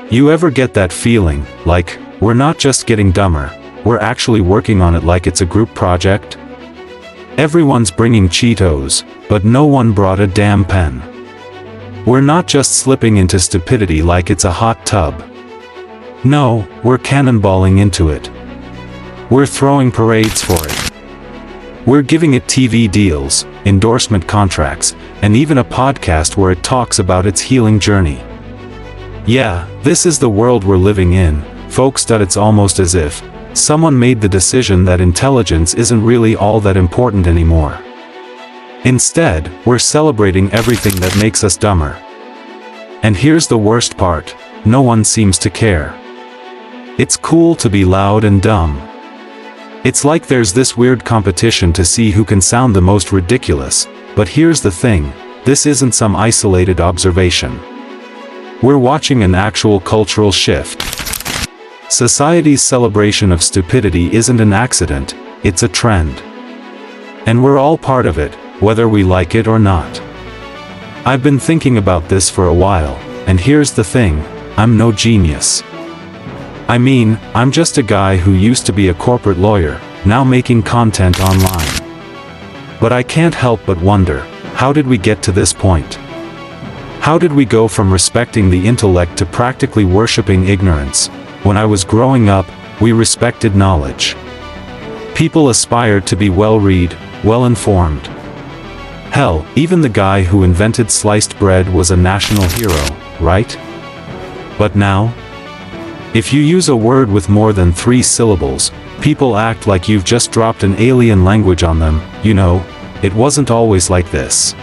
You ever get that feeling, like, we're not just getting dumber, we're actually working on it like it's a group project? Everyone's bringing Cheetos, but no one brought a damn pen. We're not just slipping into stupidity like it's a hot tub. No, we're cannonballing into it. We're throwing parades for it. We're giving it TV deals, endorsement contracts, and even a podcast where it talks about its healing journey. Yeah, this is the world we're living in, folks. It's almost as if someone made the decision that intelligence isn't really all that important anymore. Instead, we're celebrating everything that makes us dumber. And here's the worst part, no one seems to care. It's cool to be loud and dumb. It's like there's this weird competition to see who can sound the most ridiculous, but here's the thing, this isn't some isolated observation. We're watching an actual cultural shift. Society's celebration of stupidity isn't an accident, it's a trend. And we're all part of it, whether we like it or not. I've been thinking about this for a while, and here's the thing, I'm no genius. I mean, I'm just a guy who used to be a corporate lawyer, now making content online. But I can't help but wonder, how did we get to this point? How did we go from respecting the intellect to practically worshipping ignorance? When I was growing up, we respected knowledge. People aspired to be well-read, well-informed. Hell, even the guy who invented sliced bread was a national hero, right? But now? If you use a word with more than 3 syllables, people act like you've just dropped an alien language on them. You know, it wasn't always like this.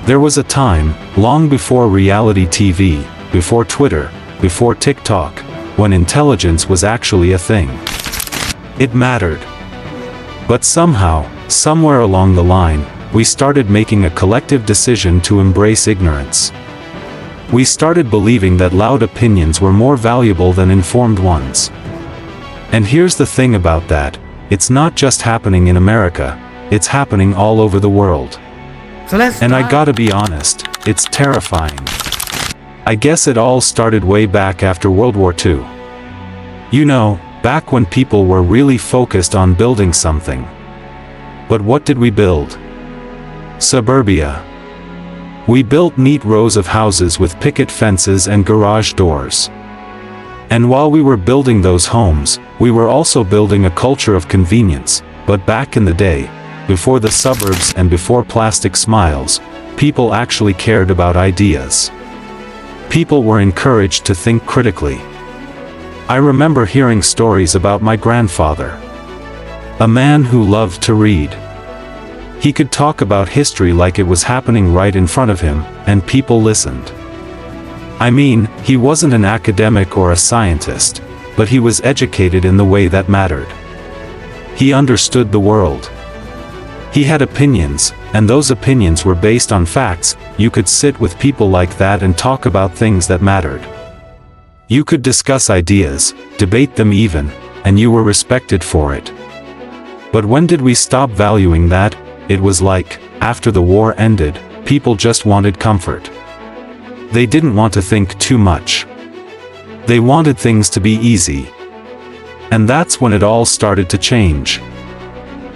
There was a time, long before reality TV, before Twitter, before TikTok, when intelligence was actually a thing. It mattered. But somehow, somewhere along the line, we started making a collective decision to embrace ignorance. We started believing that loud opinions were more valuable than informed ones. And here's the thing about that, it's not just happening in America, it's happening all over the world. And I gotta be honest, it's terrifying. I guess it all started way back after World War II. You know, back when people were really focused on building something. But what did we build? Suburbia. We built neat rows of houses with picket fences and garage doors. And while we were building those homes, we were also building a culture of convenience. But back in the day, before the suburbs and before plastic smiles, people actually cared about ideas. People were encouraged to think critically. I remember hearing stories about my grandfather. A man who loved to read. He could talk about history like it was happening right in front of him, and people listened. I mean, he wasn't an academic or a scientist, but he was educated in the way that mattered. He understood the world. He had opinions, and those opinions were based on facts. You could sit with people like that and talk about things that mattered. You could discuss ideas, debate them even, and you were respected for it. But when did we stop valuing that? It was like, after the war ended, people just wanted comfort. They didn't want to think too much. They wanted things to be easy. And that's when it all started to change.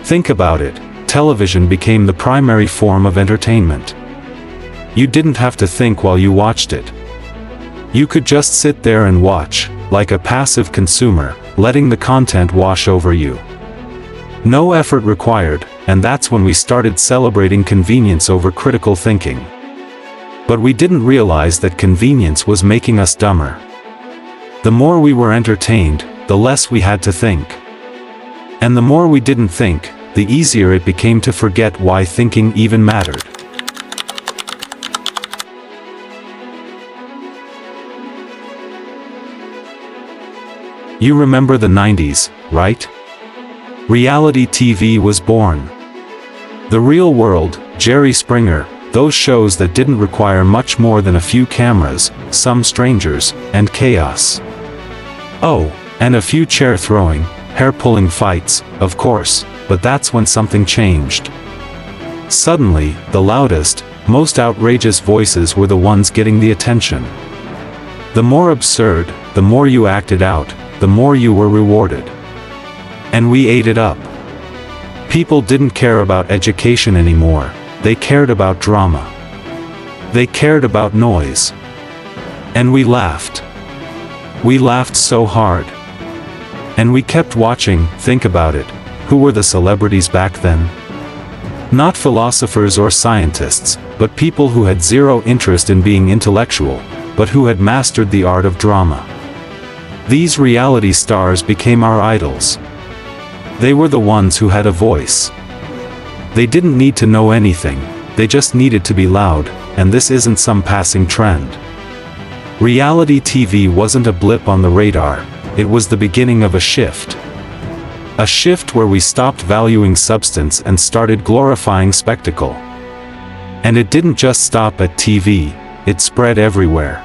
Think about it. Television became the primary form of entertainment. You didn't have to think while you watched it. You could just sit there and watch, like a passive consumer, letting the content wash over you. No effort required, and that's when we started celebrating convenience over critical thinking. But we didn't realize that convenience was making us dumber. The more we were entertained, the less we had to think. And the more we didn't think, the easier it became to forget why thinking even mattered. You remember the 90s, right? Reality TV was born. The Real World, Jerry Springer, those shows that didn't require much more than a few cameras, some strangers, and chaos. Oh, and a few chair-throwing, hair-pulling fights, of course, but that's when something changed. Suddenly, the loudest, most outrageous voices were the ones getting the attention. The more absurd, the more you acted out, the more you were rewarded. And we ate it up. People didn't care about education anymore, they cared about drama. They cared about noise. And we laughed. We laughed so hard. And we kept watching. Think about it. Who were the celebrities back then? Not philosophers or scientists, but people who had zero interest in being intellectual, but who had mastered the art of drama. These reality stars became our idols. They were the ones who had a voice. They didn't need to know anything, they just needed to be loud, and this isn't some passing trend. Reality TV wasn't a blip on the radar, it was the beginning of a shift. A shift where we stopped valuing substance and started glorifying spectacle. And it didn't just stop at TV, it spread everywhere.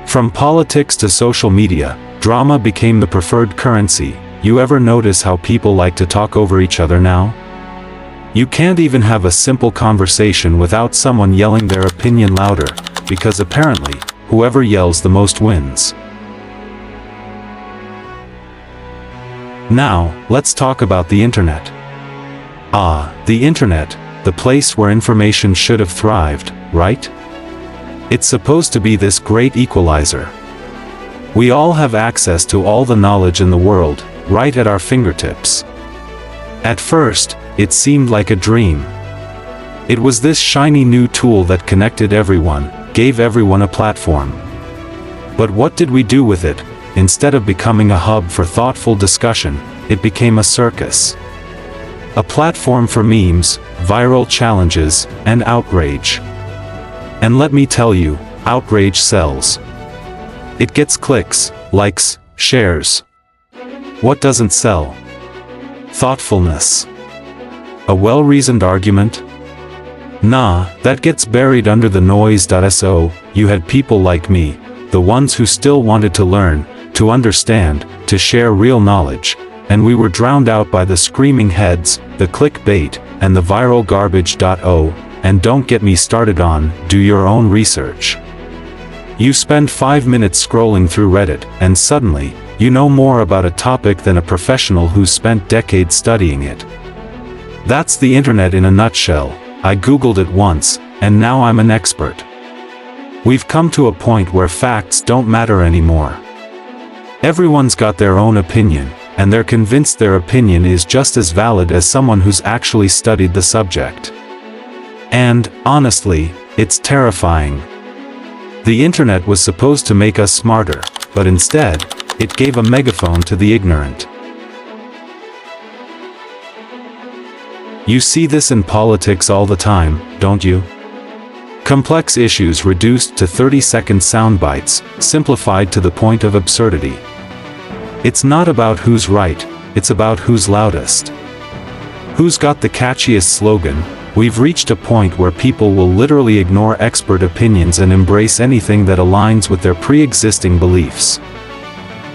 From politics to social media, drama became the preferred currency. You ever notice how people like to talk over each other now? You can't even have a simple conversation without someone yelling their opinion louder, because apparently, whoever yells the most wins. Now, let's talk about the internet. The internet, the place where information should have thrived, right? It's supposed to be this great equalizer. We all have access to all the knowledge in the world, right at our fingertips. At first, it seemed like a dream. It was this shiny new tool that connected everyone, gave everyone a platform. But what did we do with it? Instead of becoming a hub for thoughtful discussion, it became a circus. A platform for memes, viral challenges, and outrage. And let me tell you, outrage sells. It gets clicks, likes, shares. What doesn't sell? Thoughtfulness. A well-reasoned argument? Nah, that gets buried under the noise. So, you had people like me, the ones who still wanted to learn, to understand, to share real knowledge, and we were drowned out by the screaming heads, the clickbait, and the viral garbage. And don't get me started on, do your own research. You spend 5 minutes scrolling through Reddit, and suddenly, you know more about a topic than a professional who's spent decades studying it. That's the internet in a nutshell. I googled it once, and now I'm an expert. We've come to a point where facts don't matter anymore. Everyone's got their own opinion, and they're convinced their opinion is just as valid as someone who's actually studied the subject. And, honestly, it's terrifying. The internet was supposed to make us smarter, but instead, it gave a megaphone to the ignorant. You see this in politics all the time, don't you? Complex issues reduced to 30-second sound bites, simplified to the point of absurdity. It's not about who's right, it's about who's loudest. Who's got the catchiest slogan? We've reached a point where people will literally ignore expert opinions and embrace anything that aligns with their pre-existing beliefs.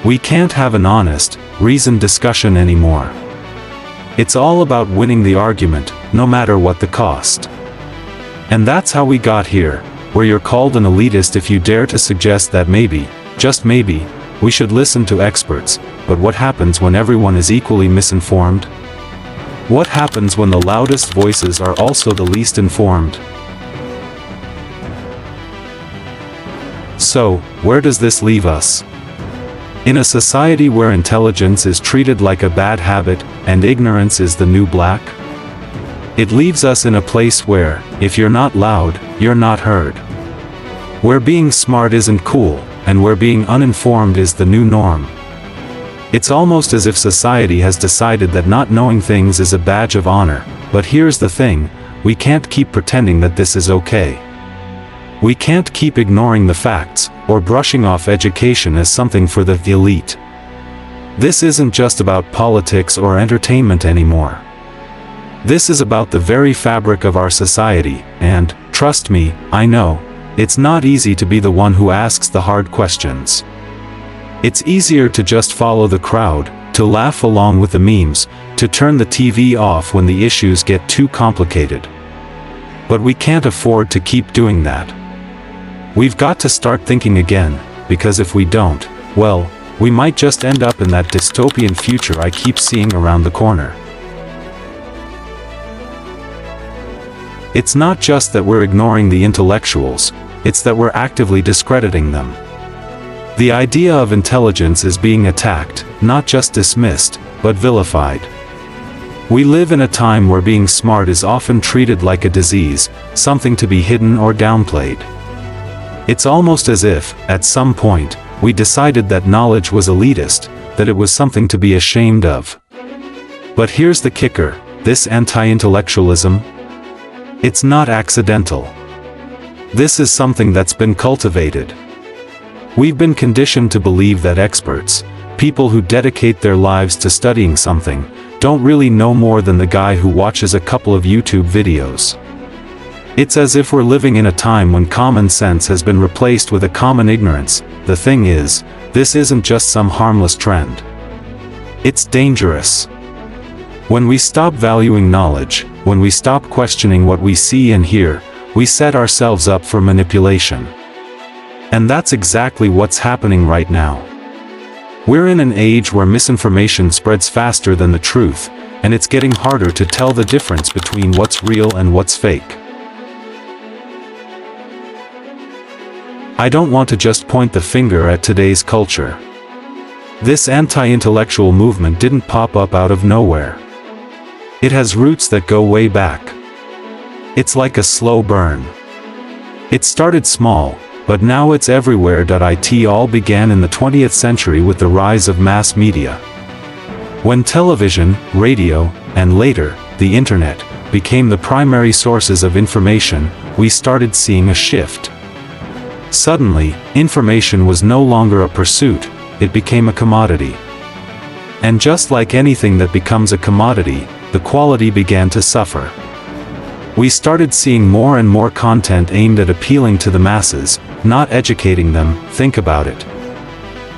We can't have an honest, reasoned discussion anymore. It's all about winning the argument, no matter what the cost. And that's how we got here, where you're called an elitist if you dare to suggest that maybe, just maybe, we should listen to experts. But what happens when everyone is equally misinformed? What happens when the loudest voices are also the least informed? So, where does this leave us? In a society where intelligence is treated like a bad habit, and ignorance is the new black? It leaves us in a place where, if you're not loud, you're not heard. Where being smart isn't cool, and where being uninformed is the new norm. It's almost as if society has decided that not knowing things is a badge of honor, but here's the thing, we can't keep pretending that this is okay. We can't keep ignoring the facts, or brushing off education as something for the elite. This isn't just about politics or entertainment anymore. This is about the very fabric of our society, and, trust me, I know, it's not easy to be the one who asks the hard questions. It's easier to just follow the crowd, to laugh along with the memes, to turn the TV off when the issues get too complicated. But we can't afford to keep doing that. We've got to start thinking again, because if we don't, well, we might just end up in that dystopian future I keep seeing around the corner. It's not just that we're ignoring the intellectuals, it's that we're actively discrediting them. The idea of intelligence is being attacked, not just dismissed, but vilified. We live in a time where being smart is often treated like a disease, something to be hidden or downplayed. It's almost as if, at some point, we decided that knowledge was elitist, that it was something to be ashamed of. But here's the kicker, this anti-intellectualism? It's not accidental. This is something that's been cultivated. We've been conditioned to believe that experts, people who dedicate their lives to studying something, don't really know more than the guy who watches a couple of YouTube videos. It's as if we're living in a time when common sense has been replaced with a common ignorance. The thing is, this isn't just some harmless trend. It's dangerous. When we stop valuing knowledge, when we stop questioning what we see and hear, we set ourselves up for manipulation. And that's exactly what's happening right now. We're in an age where misinformation spreads faster than the truth, and it's getting harder to tell the difference between what's real and what's fake. I don't want to just point the finger at today's culture. This anti-intellectual movement didn't pop up out of nowhere. It has roots that go way back. It's like a slow burn. It started small, but now it's everywhere. It all began in the 20th century with the rise of mass media. When television, radio, and later, the internet, became the primary sources of information, we started seeing a shift. Suddenly, information was no longer a pursuit, it became a commodity. And just like anything that becomes a commodity, the quality began to suffer. We started seeing more and more content aimed at appealing to the masses, not educating them. Think about it.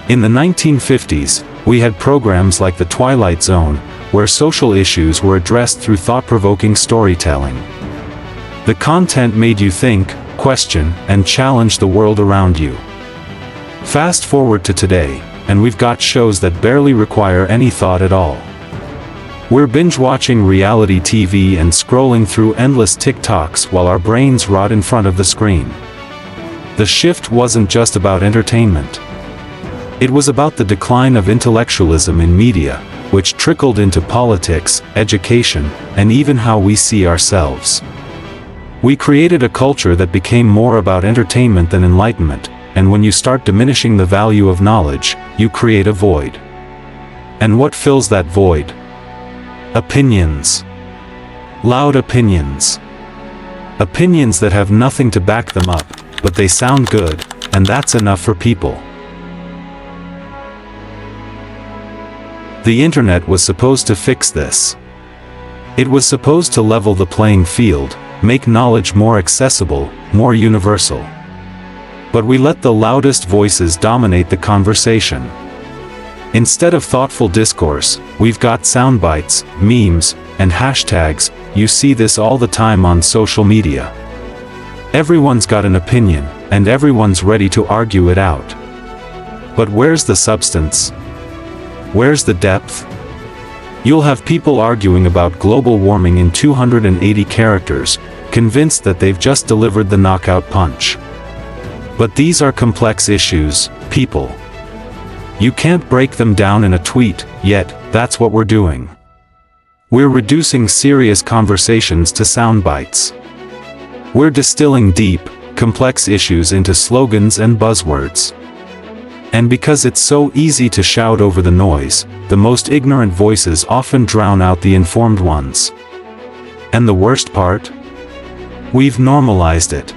In the 1950s, we had programs like The Twilight Zone, where social issues were addressed through thought-provoking storytelling. The content made you think, question, and challenge the world around you. Fast forward to today, and we've got shows that barely require any thought at all. We're binge-watching reality TV and scrolling through endless TikToks while our brains rot in front of the screen. The shift wasn't just about entertainment. It was about the decline of intellectualism in media, which trickled into politics, education, and even how we see ourselves. We created a culture that became more about entertainment than enlightenment, and when you start diminishing the value of knowledge, you create a void. And what fills that void? Opinions. Loud opinions. Opinions that have nothing to back them up, but they sound good, and that's enough for people. The internet was supposed to fix this. It was supposed to level the playing field, make knowledge more accessible, more universal. But we let the loudest voices dominate the conversation. Instead of thoughtful discourse, we've got soundbites, memes, and hashtags. You see this all the time on social media. Everyone's got an opinion, and everyone's ready to argue it out. But where's the substance? Where's the depth? You'll have people arguing about global warming in 280 characters, convinced that they've just delivered the knockout punch. But these are complex issues, people. You can't break them down in a tweet, yet, that's what we're doing. We're reducing serious conversations to sound bites. We're distilling deep, complex issues into slogans and buzzwords. And because it's so easy to shout over the noise, the most ignorant voices often drown out the informed ones. And the worst part? We've normalized it.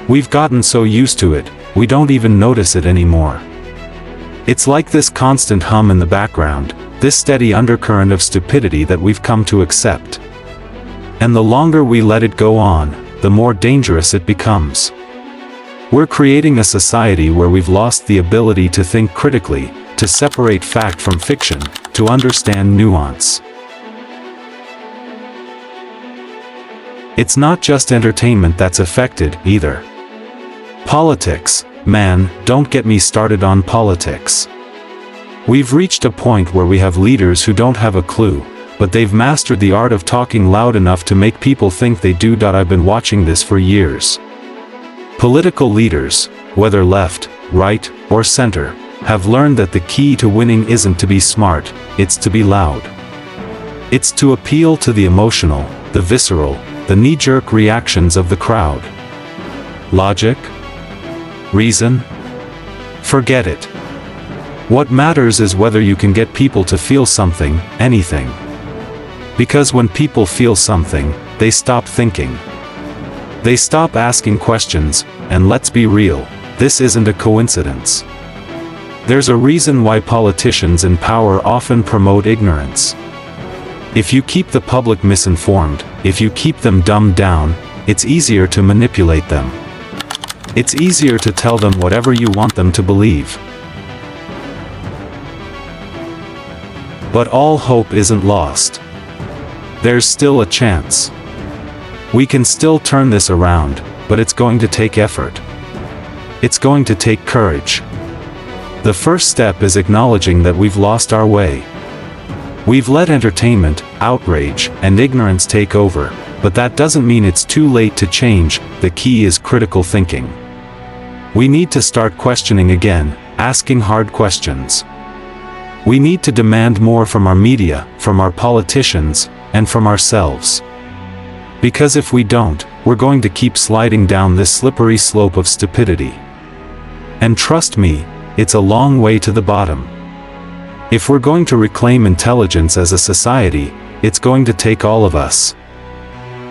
We've gotten so used to it, we don't even notice it anymore. It's like this constant hum in the background, this steady undercurrent of stupidity that we've come to accept. And the longer we let it go on, the more dangerous it becomes. We're creating a society where we've lost the ability to think critically, to separate fact from fiction, to understand nuance. It's not just entertainment that's affected, either. Politics, Man, don't get me started on politics. We've reached a point where we have leaders who don't have a clue, but they've mastered the art of talking loud enough to make people think they do. I've been watching this for years. Political leaders, whether left, right, or center, have learned that the key to winning isn't to be smart, it's to be loud. It's to appeal to the emotional, the visceral, the knee-jerk reactions of the crowd. Logic? Reason? Forget it. What matters is whether you can get people to feel something, anything. Because when people feel something, they stop thinking. They stop asking questions, and let's be real, this isn't a coincidence. There's a reason why politicians in power often promote ignorance. If you keep the public misinformed, if you keep them dumbed down, it's easier to manipulate them. It's easier to tell them whatever you want them to believe. But all hope isn't lost. There's still a chance. We can still turn this around, but it's going to take effort. It's going to take courage. The first step is acknowledging that we've lost our way. We've let entertainment, outrage, and ignorance take over, but that doesn't mean it's too late to change. The key is critical thinking. We need to start questioning again, asking hard questions. We need to demand more from our media, from our politicians, and from ourselves. Because if we don't, we're going to keep sliding down this slippery slope of stupidity. And trust me, it's a long way to the bottom. If we're going to reclaim intelligence as a society, it's going to take all of us.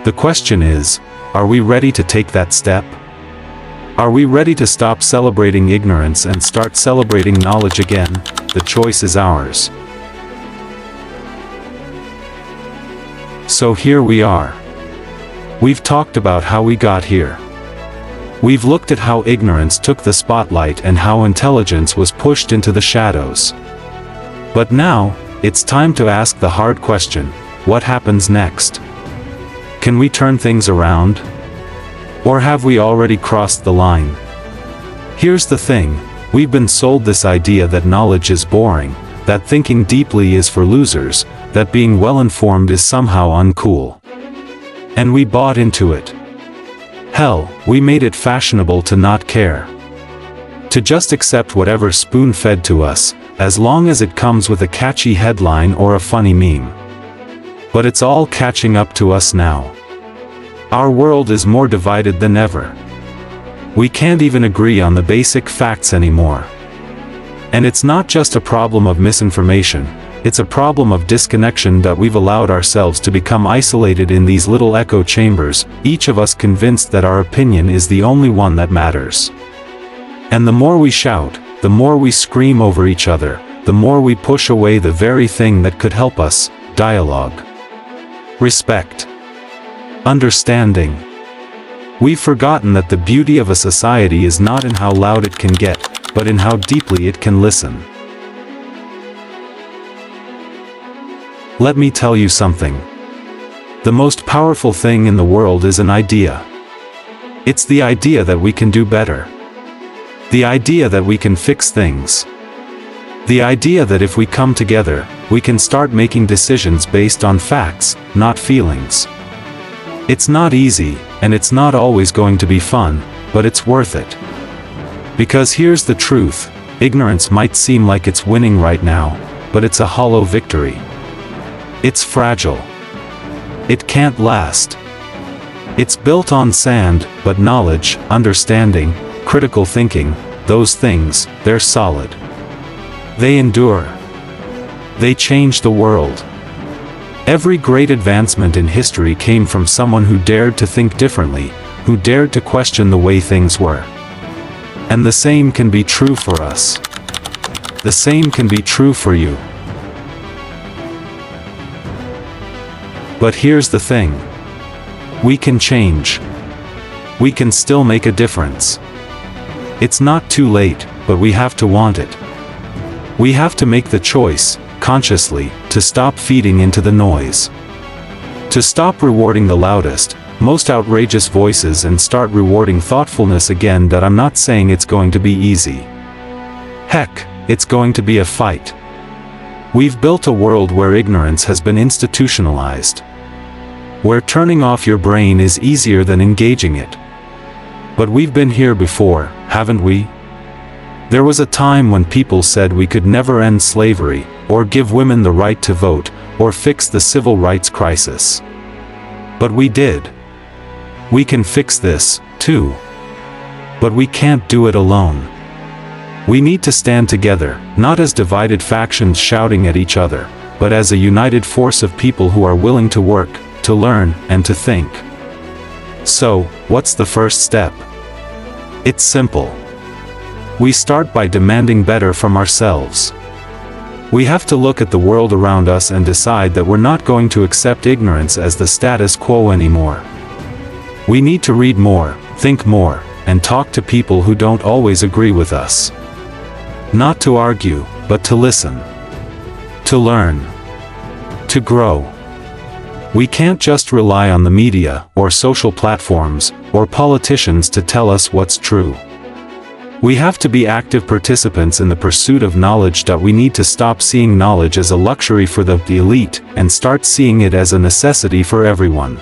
The question is, are we ready to take that step? Are we ready to stop celebrating ignorance and start celebrating knowledge again? The choice is ours. So here we are. We've talked about how we got here. We've looked at how ignorance took the spotlight and how intelligence was pushed into the shadows. But now, it's time to ask the hard question, what happens next? Can we turn things around? Or have we already crossed the line? Here's the thing, we've been sold this idea that knowledge is boring, that thinking deeply is for losers, that being well-informed is somehow uncool. And we bought into it. Hell, we made it fashionable to not care. To just accept whatever spoon-fed to us, as long as it comes with a catchy headline or a funny meme. But it's all catching up to us now. Our world is more divided than ever. We can't even agree on the basic facts anymore. And it's not just a problem of misinformation, it's a problem of disconnection that we've allowed ourselves to become isolated in these little echo chambers, each of us convinced that our opinion is the only one that matters. And the more we shout, the more we scream over each other, the more we push away the very thing that could help us, dialogue. Respect. Understanding. We've forgotten that the beauty of a society is not in how loud it can get, but in how deeply it can listen. Let me tell you something. The most powerful thing in the world is an idea. It's the idea that we can do better. The idea that we can fix things. The idea that if we come together, we can start making decisions based on facts, not feelings. It's not easy, and it's not always going to be fun, but it's worth it. Because here's the truth, ignorance might seem like it's winning right now, but it's a hollow victory. It's fragile. It can't last. It's built on sand, but knowledge, understanding, critical thinking, those things, they're solid. They endure. They change the world. Every great advancement in history came from someone who dared to think differently, who dared to question the way things were. And the same can be true for us. The same can be true for you. But here's the thing. We can change. We can still make a difference. It's not too late, but we have to want it. We have to make the choice, consciously, to stop feeding into the noise. To stop rewarding the loudest, most outrageous voices and start rewarding thoughtfulness again. That I'm not saying it's going to be easy. Heck, it's going to be a fight. We've built a world where ignorance has been institutionalized, where turning off your brain is easier than engaging it. But we've been here before, haven't we? There was a time when people said we could never end slavery, or give women the right to vote, or fix the civil rights crisis. But we did. We can fix this, too. But we can't do it alone. We need to stand together, not as divided factions shouting at each other, but as a united force of people who are willing to work, to learn, and to think. So, what's the first step? It's simple. We start by demanding better from ourselves. We have to look at the world around us and decide that we're not going to accept ignorance as the status quo anymore. We need to read more, think more, and talk to people who don't always agree with us. Not to argue, but to listen. To learn. To grow. We can't just rely on the media, or social platforms, or politicians to tell us what's true. We have to be active participants in the pursuit of knowledge. We need to stop seeing knowledge as a luxury for the elite, and start seeing it as a necessity for everyone.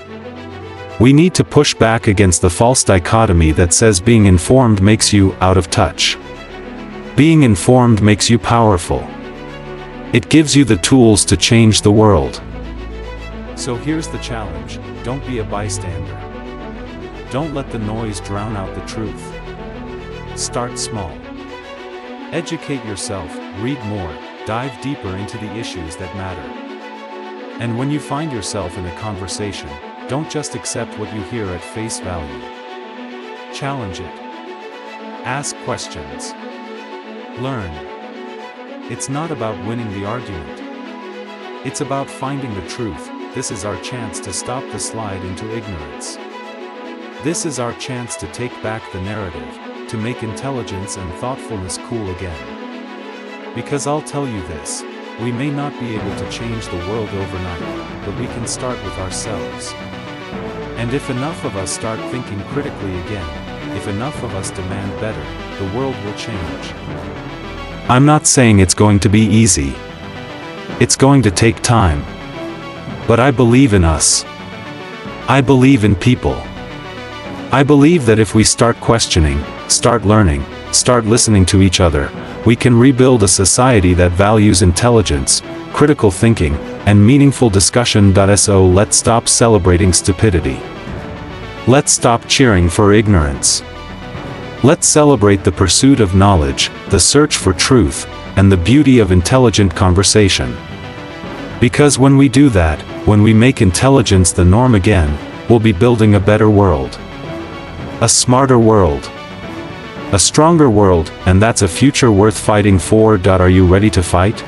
We need to push back against the false dichotomy that says being informed makes you out of touch. Being informed makes you powerful. It gives you the tools to change the world. So here's the challenge: don't be a bystander. Don't let the noise drown out the truth. Start small. Educate yourself, read more, dive deeper into the issues that matter. And when you find yourself in a conversation, don't just accept what you hear at face value. Challenge it. Ask questions. Learn. It's not about winning the argument. It's about finding the truth. This is our chance to stop the slide into ignorance. This is our chance to take back the narrative, to make intelligence and thoughtfulness cool again. Because I'll tell you this, we may not be able to change the world overnight, but we can start with ourselves. And if enough of us start thinking critically again, if enough of us demand better, the world will change. I'm not saying it's going to be easy. It's going to take time. But I believe in us. I believe in people. I believe that if we start questioning, start learning, start listening to each other, we can rebuild a society that values intelligence, critical thinking, and meaningful discussion. So let's stop celebrating stupidity. Let's stop cheering for ignorance. Let's celebrate the pursuit of knowledge, the search for truth, and the beauty of intelligent conversation. Because when we do that, when we make intelligence the norm again, we'll be building a better world. A smarter world. A stronger world, and that's a future worth fighting for. Are you ready to fight?